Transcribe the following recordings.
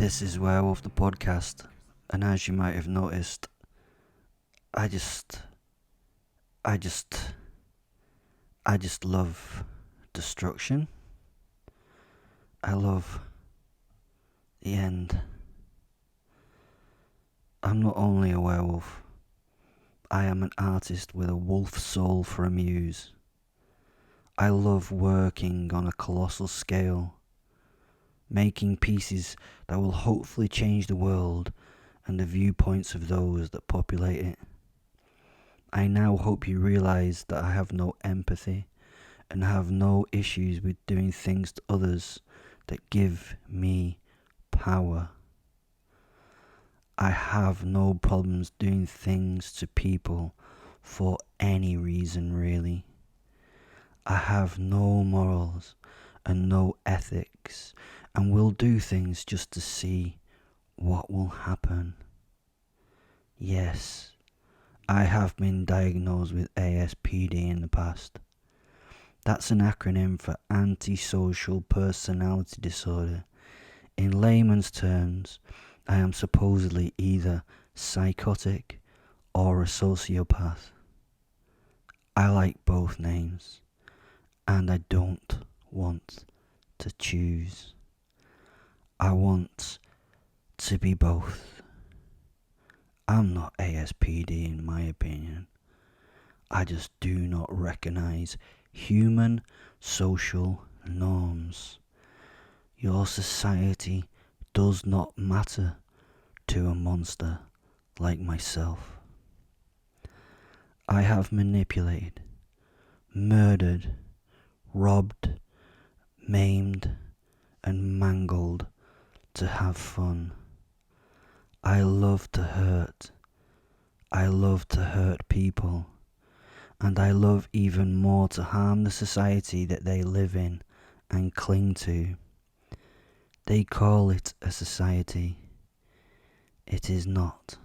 This is Werewolf the podcast, and as you might have noticed, I just love destruction. I love the end. I'm not only a werewolf, I am an artist with a wolf soul for a muse. I love working on a colossal scale, making pieces that will hopefully change the world and the viewpoints of those that populate it. I now hope you realise that I have no empathy and have no issues with doing things to others that give me power. I have no problems doing things to people for any reason, really. I have no morals and no ethics and will do things just to see what will happen. Yes, I have been diagnosed with Aspd in the past. That's an acronym for antisocial personality disorder. In layman's terms, I am supposedly either psychotic or a sociopath. I like both names, and I don't want to choose. I want to be both. I'm not Aspd in my opinion. I just do not recognise human social norms. Your society does not matter to a monster like myself. I have manipulated, murdered, robbed, maimed, and mangled to have fun. I love to hurt. I love to hurt people. And I love even more to harm the society that they live in and cling to. They call it a society. It is not.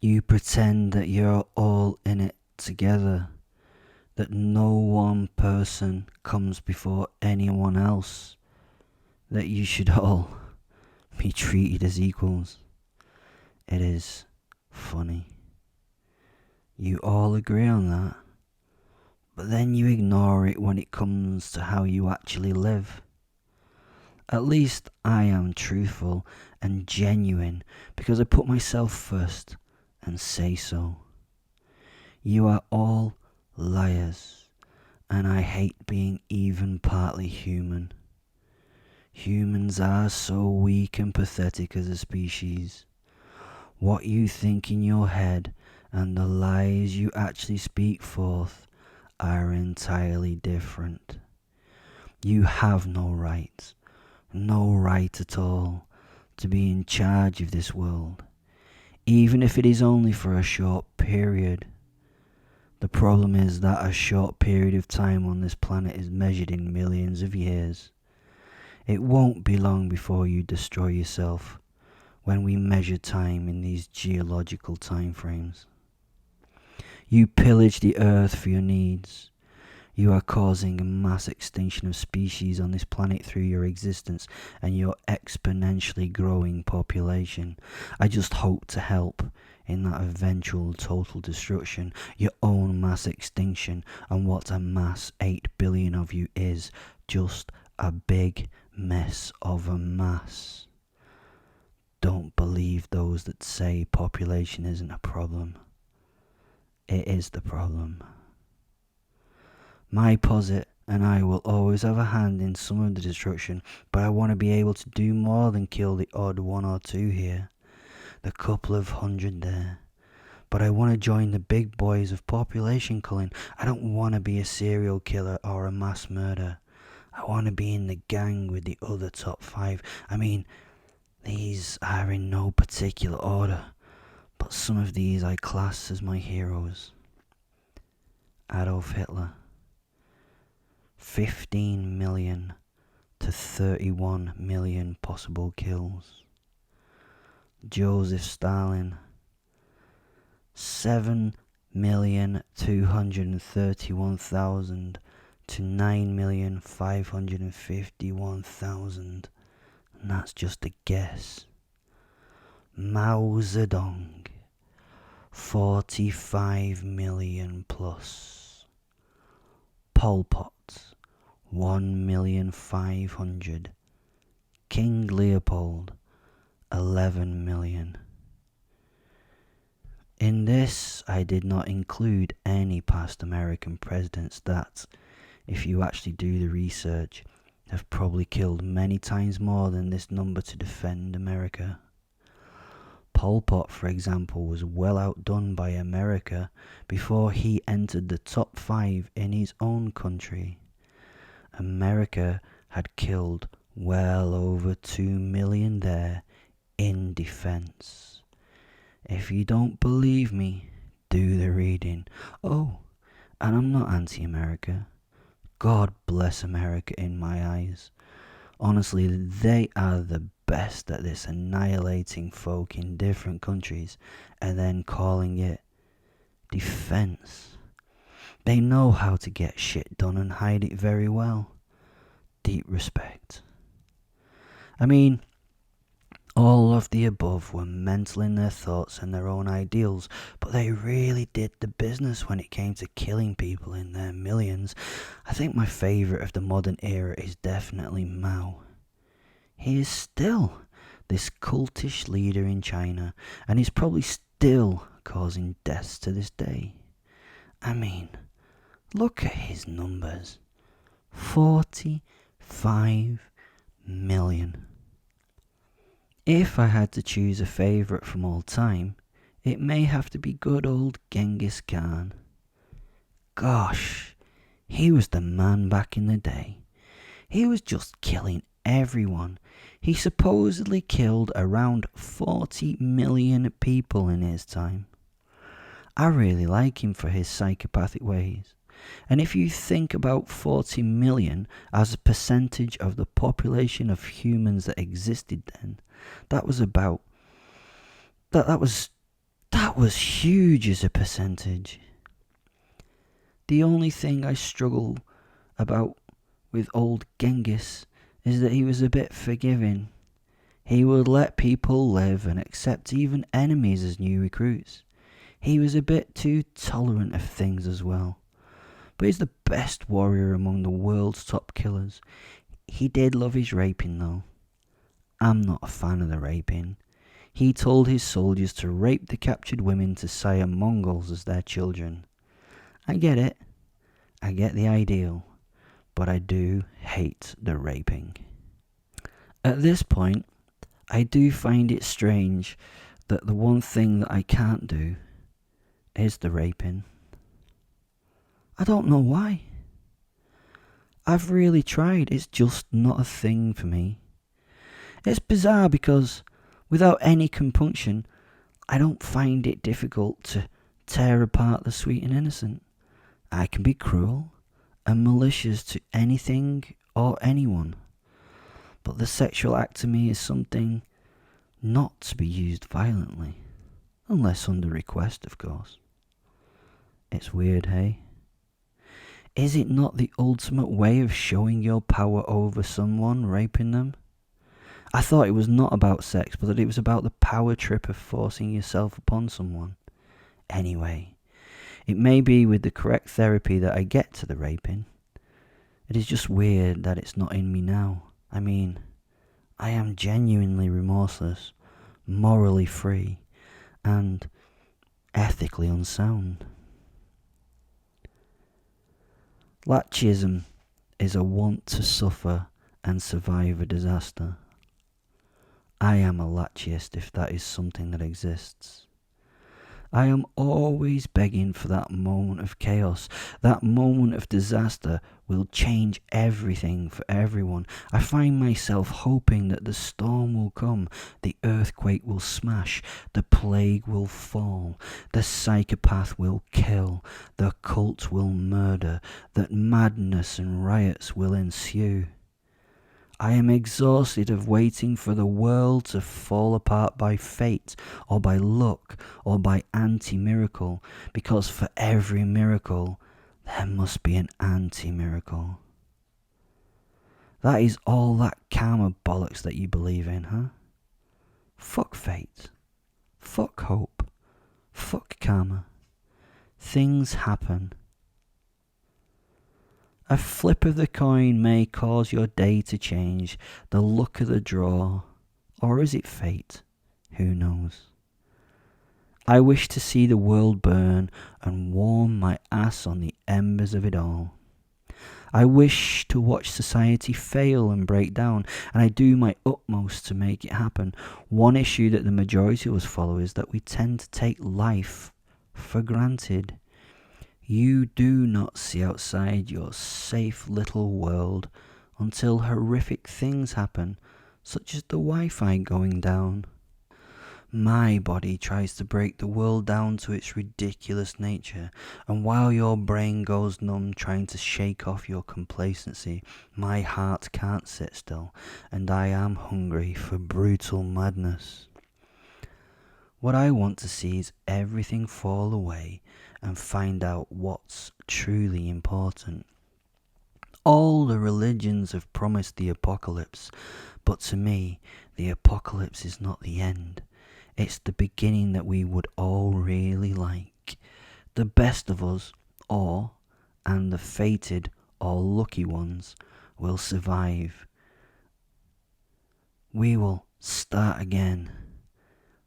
You pretend that you're all in it together, that no one person comes before anyone else, that you should all be treated as equals. It is funny. You all agree on that, but then you ignore it when it comes to how you actually live. At least I am truthful and genuine because I put myself first and say so. You are all liars, and I hate being even partly human. Humans are so weak and pathetic as a species. What you think in your head and the lies you actually speak forth are entirely different. You have no right at all to be in charge of this world, even if it is only for a short period. The problem is that a short period of time on this planet is measured in millions of years. It won't be long before you destroy yourself when we measure time in these geological time frames. You pillage the earth for your needs. You are causing a mass extinction of species on this planet through your existence and your exponentially growing population. I just hope to help in that eventual total destruction, your own mass extinction, and what a mass 8 billion of you is, just a big mess of a mass. Don't believe those that say population isn't a problem. It is the problem. My posit and I will always have a hand in some of the destruction, but I want to be able to do more than kill the odd 1 or 2 here, the couple of 100 there. But I want to join the big boys of population culling. I don't want to be a serial killer or a mass murderer. I want to be in the gang with the other top 5. I mean, these are in no particular order, but some of these I class as my heroes. Adolf Hitler. 15 million to 31 million possible kills. Joseph Stalin. 7,231,000 to 9,551,000 and that's just a guess. Mao Zedong, 45 million plus. Pol Pot, 1,500,000. King Leopold, 11 million. In this, I did not include any past American presidents that, if you actually do the research, have probably killed many times more than this number to defend America. Pol Pot, for example, was well outdone by America before he entered the top 5 in his own country. America had killed well over 2 million there in defense. If you don't believe me, do the reading. Oh, and I'm not anti-America. God bless America in my eyes. Honestly, they are the best at this, annihilating folk in different countries and then calling it defense. They know how to get shit done and hide it very well. Deep respect. I mean, all of the above were mental in their thoughts and their own ideals, but they really did the business when it came to killing people in their millions. I think my favourite of the modern era is definitely Mao. He is still this cultish leader in China, and he's probably still causing deaths to this day. I mean, look at his numbers. 45 million. If I had to choose a favourite from all time, it may have to be good old Genghis Khan. Gosh, he was the man back in the day. He was just killing everyone. He supposedly killed around 40 million people in his time. I really like him for his psychopathic ways. And if you think about 40 million as a percentage of the population of humans that existed then, that was huge as a percentage. The only thing I struggle about with old Genghis is that he was a bit forgiving. He would let people live and accept even enemies as new recruits. He was a bit too tolerant of things as well. But he's the best warrior among the world's top killers. He did love his raping though. I'm not a fan of the raping. He told his soldiers to rape the captured women to sire Mongols as their children. I get it. I get the ideal. But I do hate the raping. At this point, I do find it strange that the one thing that I can't do is the raping. I don't know why. I've really tried. It's just not a thing for me. It's bizarre because without any compunction, I don't find it difficult to tear apart the sweet and innocent. I can be cruel and malicious to anything or anyone. But the sexual act to me is something not to be used violently. Unless under request, of course. It's weird, hey? Is it not the ultimate way of showing your power over someone, raping them? I thought it was not about sex, but that it was about the power trip of forcing yourself upon someone. Anyway, it may be with the correct therapy that I get to the raping. It is just weird that it's not in me now. I mean, I am genuinely remorseless, morally free, and ethically unsound. Latism is a want to suffer and survive a disaster. I am a lachiist if that is something that exists. I am always begging for that moment of chaos. That moment of disaster will change everything for everyone. I find myself hoping that the storm will come, the earthquake will smash, the plague will fall, the psychopath will kill, the cult will murder, that madness and riots will ensue. I am exhausted of waiting for the world to fall apart by fate, or by luck, or by anti-miracle, because for every miracle, there must be an anti-miracle. That is all that karma bollocks that you believe in, huh? Fuck fate. Fuck hope. Fuck karma. Things happen. A flip of the coin may cause your day to change, the luck of the draw. Or is it fate? Who knows? I wish to see the world burn and warm my ass on the embers of it all. I wish to watch society fail and break down, and I do my utmost to make it happen. One issue that the majority of us follow is that we tend to take life for granted. You do not see outside your safe little world until horrific things happen, such as the Wi-Fi going down. My body tries to break the world down to its ridiculous nature, and while your brain goes numb trying to shake off your complacency, my heart can't sit still, and I am hungry for brutal madness. What I want to see is everything fall away and find out what's truly important. All the religions have promised the apocalypse, but to me, the apocalypse is not the end. It's the beginning that we would all really like. The best of us, and the fated or lucky ones, will survive. We will start again.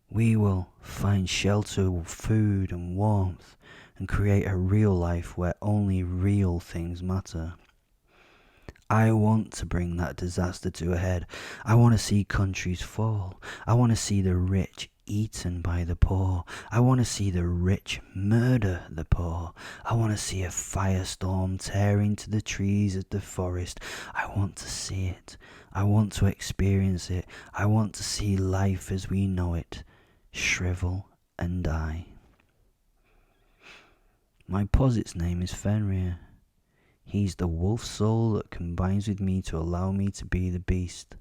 We will find shelter, food and warmth, and create a real life where only real things matter. I want to bring that disaster to a head. I want to see countries fall. I want to see the rich eaten by the poor. I want to see the rich murder the poor. I want to see a firestorm tear into the trees of the forest. I want to see it. I want to experience it. I want to see life as we know it shrivel and die. My posit's name is Fenrir. He's the wolf soul that combines with me to allow me to be the beast.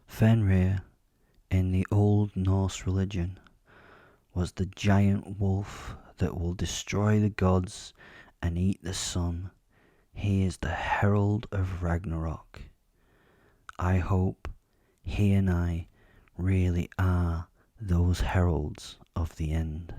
Fenrir, in the old Norse religion, was the giant wolf that will destroy the gods and eat the sun. He is the herald of Ragnarok. I hope he and I really are those heralds of the end.